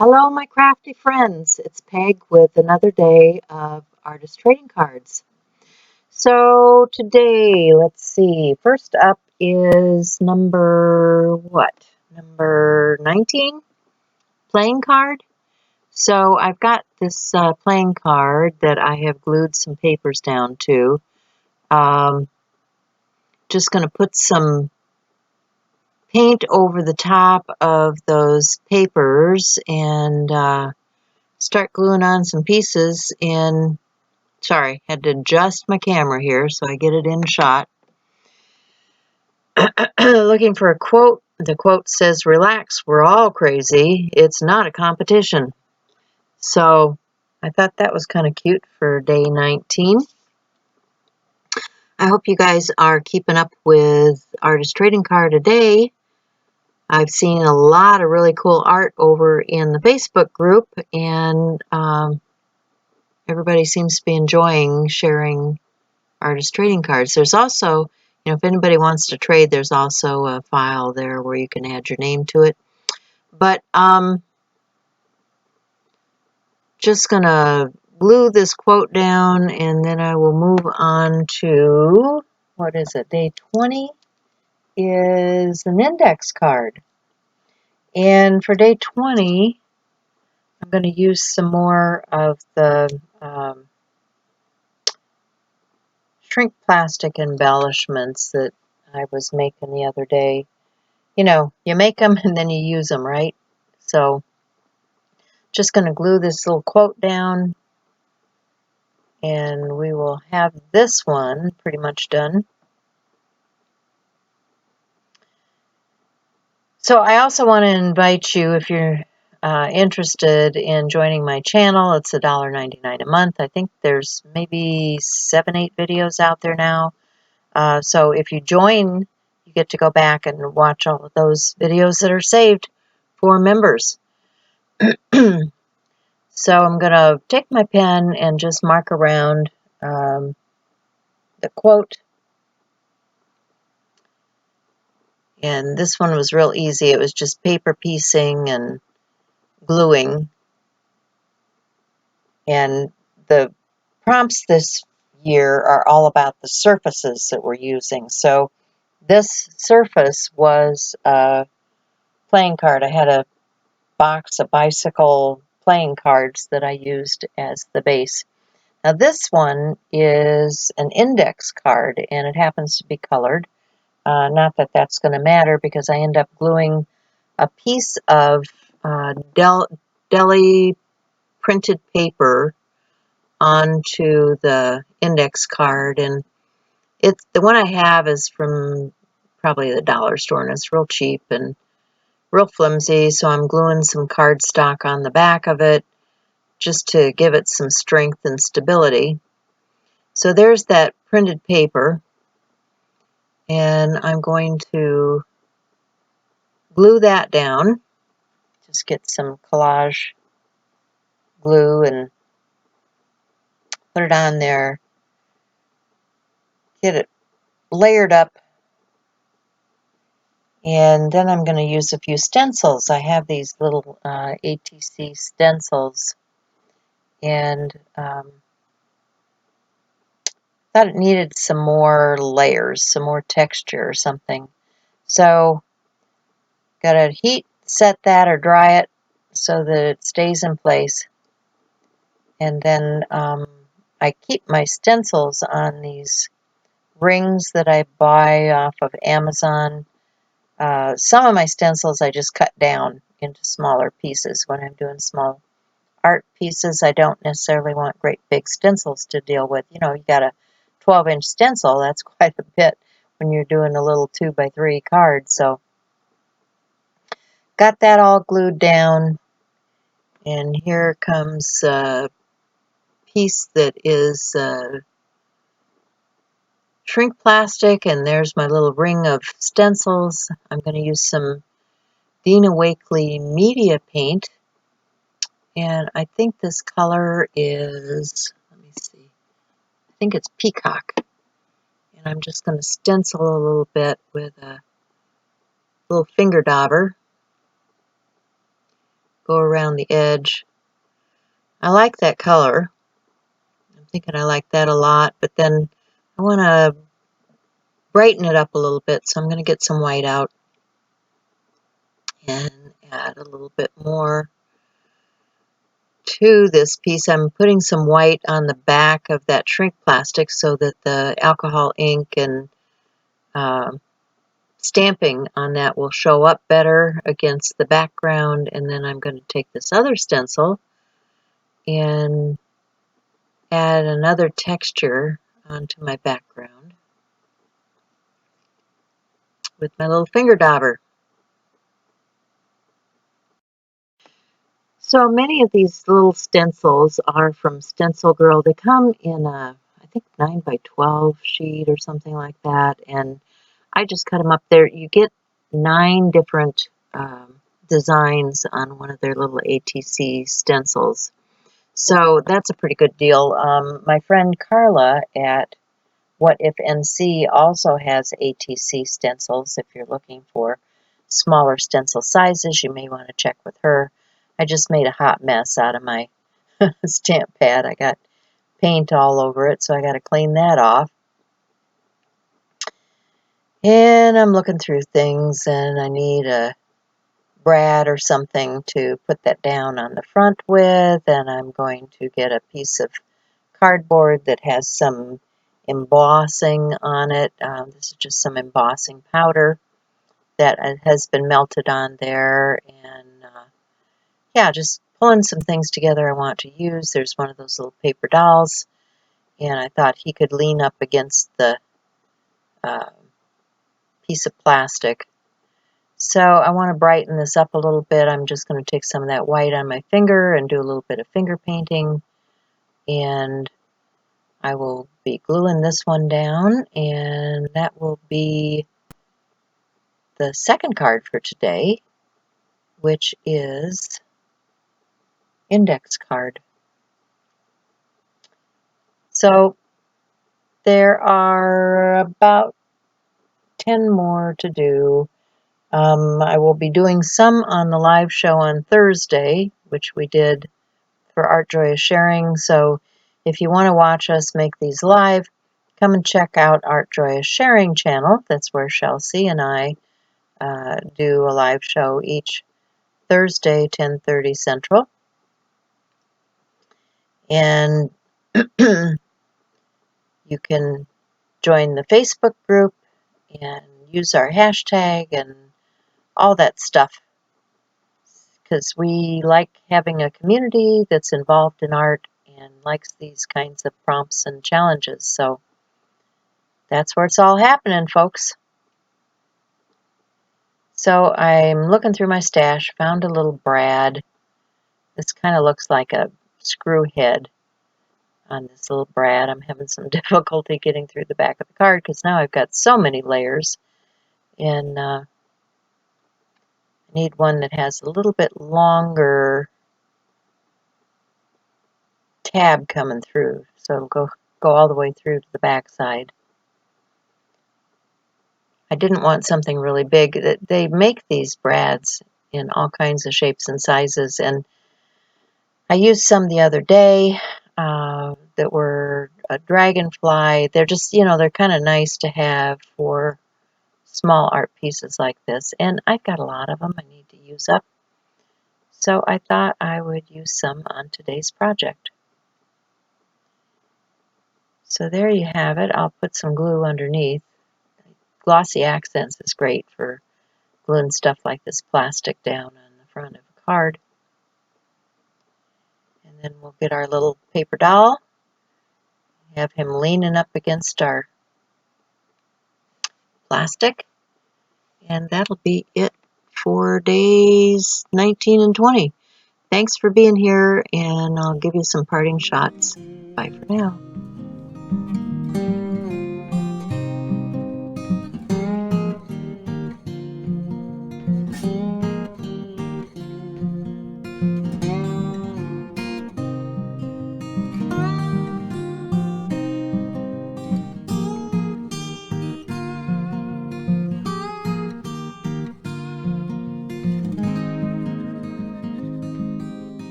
Hello, my crafty friends. It's Peg with another day of artist trading cards. So today, let's see. First up is number what? Number 19, playing card. So I've got this playing card that I have glued some papers down to. Just going to put some paint over the top of those papers and start gluing on some pieces in. Sorry, had to adjust my camera here so I get it in shot. Looking for a quote. The quote says, "Relax, we're all crazy. It's not a competition." So I thought that was kind of cute for day 19. I hope you guys are keeping up with Artist Trading Card a Day. I've seen a lot of really cool art over in the Facebook group, and everybody seems to be enjoying sharing artist trading cards. There's also, if anybody wants to trade, there's also a file there where you can add your name to it. But just gonna glue this quote down, and then I will move on to, what is it? Day 20 is an index card. And for day 20, I'm going to use some more of the shrink plastic embellishments that I was making the other day. You make them and then you use them, right? So just going to glue this little quote down, and we will have this one pretty much done. So I also want to invite you, if you're interested in joining my channel. It's $1.99 a month. I think there's maybe 7-8 videos out there now. So if you join, you get to go back and watch all of those videos that are saved for members. So I'm going to take my pen and just mark around the quote. And this one was real easy. It was just paper piecing and gluing. And the prompts this year are all about the surfaces that we're using. So this surface was a playing card. I had a box of bicycle playing cards that I used as the base. Now this one is an index card, and it happens to be colored. Not that that's going to matter, because I end up gluing a piece of deli printed paper onto the index card, and the one I have is from probably the dollar store, and it's real cheap and real flimsy, so I'm gluing some cardstock on the back of it just to give it some strength and stability. So there's that printed paper, and I'm going to glue that down. Just get some collage glue and put it on there. Get it layered up. And then I'm going to use a few stencils. I have these little ATC stencils, and thought it needed some more layers, some more texture or something. So got to heat set that or dry it so that it stays in place. And then I keep my stencils on these rings that I buy off of Amazon. Some of my stencils I just cut down into smaller pieces when I'm doing small art pieces. I don't necessarily want great big stencils to deal with. You got a 12-inch stencil. That's quite a bit when you're doing a little 2x3 card. So got that all glued down, and here comes a piece that is shrink plastic, and there's my little ring of stencils. I'm going to use some Dina Wakley media paint, and I think this color is, let me see, I think it's peacock. And I'm just going to stencil a little bit with a little finger dauber. go around the edge. I like that color. I'm thinking I like that a lot, but then I want to brighten it up a little bit, so I'm going to get some white out and add a little bit more to this piece. I'm putting some white on the back of that shrink plastic so that the alcohol ink and stamping on that will show up better against the background. And then I'm going to take this other stencil and add another texture onto my background with my little finger dauber. So many of these little stencils are from Stencil Girl. They come in a, I think, 9 by 12 sheet or something like that, and I just cut them up there. You get 9 different designs on one of their little ATC stencils. So that's a pretty good deal. My friend Carla at What If NC also has ATC stencils. If you're looking for smaller stencil sizes, you may want to check with her. I just made a hot mess out of my stamp pad. I got paint all over it, so I got to clean that off. And I'm looking through things, and I need a brad or something to put that down on the front with, and I'm going to get a piece of cardboard that has some embossing on it. This is just some embossing powder that has been melted on there, and yeah, just pulling some things together I want to use. There's one of those little paper dolls, and I thought he could lean up against the piece of plastic. So I want to brighten this up a little bit. I'm just going to take some of that white on my finger and do a little bit of finger painting, and I will be gluing this one down, and that will be the second card for today, which is index card. So there are about 10 more to do. I will be doing some on the live show on Thursday, which we did for Art Joy is Sharing. So if you want to watch us make these live, come and check out Art Joy is Sharing channel. That's where Chelsea and I do a live show each Thursday, 10:30 Central. And you can join the Facebook group and use our hashtag and all that stuff, because we like having a community that's involved in art and likes these kinds of prompts and challenges. So that's where it's all happening, folks. So I'm looking through my stash, found a little brad. This kind of looks like a screw head on this little brad. I'm having some difficulty getting through the back of the card because now I've got so many layers, and I need one that has a little bit longer tab coming through, so it'll go all the way through to the back side. I didn't want something really big. They make these brads in all kinds of shapes and sizes, and I used some the other day that were a dragonfly. They're just, they're kind of nice to have for small art pieces like this, and I've got a lot of them I need to use up. So I thought I would use some on today's project. So there you have it. I'll put some glue underneath. Glossy Accents is great for gluing stuff like this plastic down on the front of a card. And then we'll get our little paper doll, have him leaning up against our plastic, and that'll be it for days 19 and 20. Thanks for being here, and I'll give you some parting shots. Bye for now.